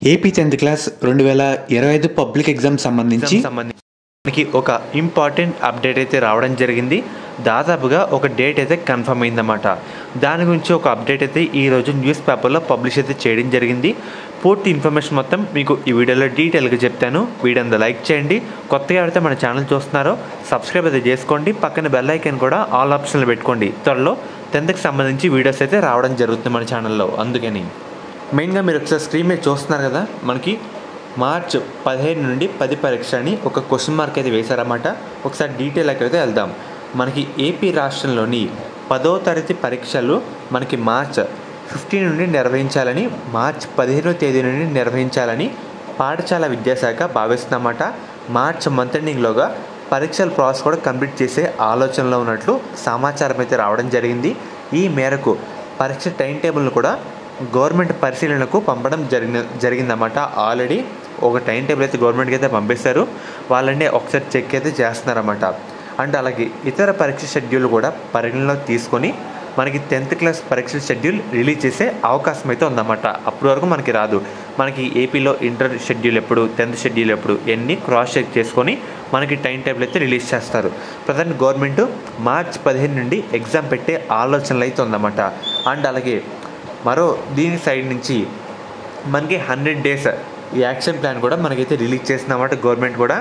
AP 10th class 2025 public exam సంబంధించి మనకి ఒక ఇంపార్టెంట్ అప్డేట్ అయితే రావడం జరిగింది. దాదాపుగా ఒక డేట్ అయితే కన్ఫర్మ్ అయిందన్నమాట. దాని గురించి ఒక అప్డేట్ అయితే ఈరోజు న్యూస్ పేపర్లో పబ్లిష్ అయితే చేయడం జరిగింది. పూర్తి ఇన్ఫర్మేషన్ మొత్తం మీకు ఈ వీడియోలో డీటెయిల్గా చెప్తాను. వీడియోని లైక్ చేయండి. కొత్తగా ఎవరైతే మన ఛానల్ చూస్తున్నారో సబ్స్క్రైబ్ అయితే చేసుకోండి. పక్కన బెల్ ఐకాన్ కూడా ఆల్ ఆప్షన్లు పెట్టుకోండి. త్వరలో 10th సంబంధించి వీడియోస్ అయితే రావడం జరుగుతుంది మన ఛానల్లో. అందుకని మెయిన్గా మీరు ఒకసారి స్క్రీన్ మీద చూస్తున్నారు కదా, మనకి మార్చ్ 15 నుండి 10 పరీక్ష అని ఒక క్వశ్చన్ మార్క్ అయితే వేశారన్నమాట. ఒకసారి డీటెయిల్కి అయితే వెళ్దాం. మనకి ఏపీ రాష్ట్రంలోని 10వ తరగతి పరీక్షలు మనకి మార్చ్ 15 నుండి నిర్వహించాలని, మార్చ్ 15వ తేదీ నుండి నిర్వహించాలని పాఠశాల విద్యాశాఖ భావిస్తుందన్నమాట. మార్చ్ మంత్ ఎండింగ్లోగా పరీక్షల ప్రాసెస్ కూడా కంప్లీట్ చేసే ఆలోచనలో ఉన్నట్లు సమాచారం అయితే రావడం జరిగింది. ఈ మేరకు పరీక్ష టైం టేబుల్ను కూడా గవర్నమెంట్ పరిశీలనకు పంపడం జరిగిందన్నమాట. ఆల్రెడీ ఒక టైం టేబుల్ అయితే గవర్నమెంట్కి అయితే పంపిస్తారు. వాళ్ళని ఒకసారి చెక్ అయితే చేస్తున్నారన్నమాట. అండ్ అలాగే ఇతర పరీక్ష షెడ్యూల్ కూడా పరిగణలో తీసుకొని మనకి 10th క్లాస్ పరీక్ష షెడ్యూల్ రిలీజ్ చేసే అవకాశం అయితే ఉందన్నమాట. అప్పటి వరకు మనకి రాదు. మనకి ఏపీలో ఇంటర్ షెడ్యూల్ ఎప్పుడు, 10th షెడ్యూల్ ఎప్పుడు ఎన్ని క్రాస్ చెక్ చేసుకొని మనకి టైం టేబుల్ అయితే రిలీజ్ చేస్తారు. ప్రజెంట్ గవర్నమెంట్ మార్చ్ 15 నుండి ఎగ్జామ్ పెట్టే ఆలోచనలు అయితే ఉందన్నమాట. అండ్ అలాగే మరో దీని సైడ్ నుంచి మనకి 100 days యాక్షన్ ప్లాన్ కూడా మనకైతే రిలీజ్ చేసిందన్నమాట. గవర్నమెంట్ కూడా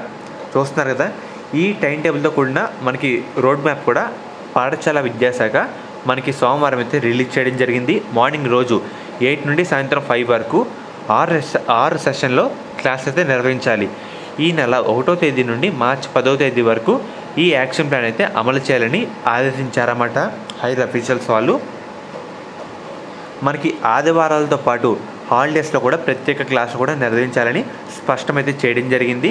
చూస్తున్నారు కదా. ఈ టైం టేబుల్తో కూడిన మనకి రోడ్ మ్యాప్ కూడా పాఠశాల విద్యాశాఖ మనకి సోమవారం అయితే రిలీజ్ చేయడం జరిగింది. మార్నింగ్ రోజు 8 నుండి సాయంత్రం 5 వరకు 6 సెషన్లో క్లాస్ అయితే నిర్వహించాలి. ఈ నెల 1వ తేదీ నుండి మార్చి 10వ తేదీ వరకు ఈ యాక్షన్ ప్లాన్ అయితే అమలు చేయాలని ఆదేశించారన్నమాట హైర్ అఫీషియల్స్ వాళ్ళు. మనకి ఆదివారాలతో పాటు హాలిడేస్లో కూడా ప్రత్యేక క్లాసులు కూడా నిర్వహించాలని స్పష్టమైతే చేయడం జరిగింది.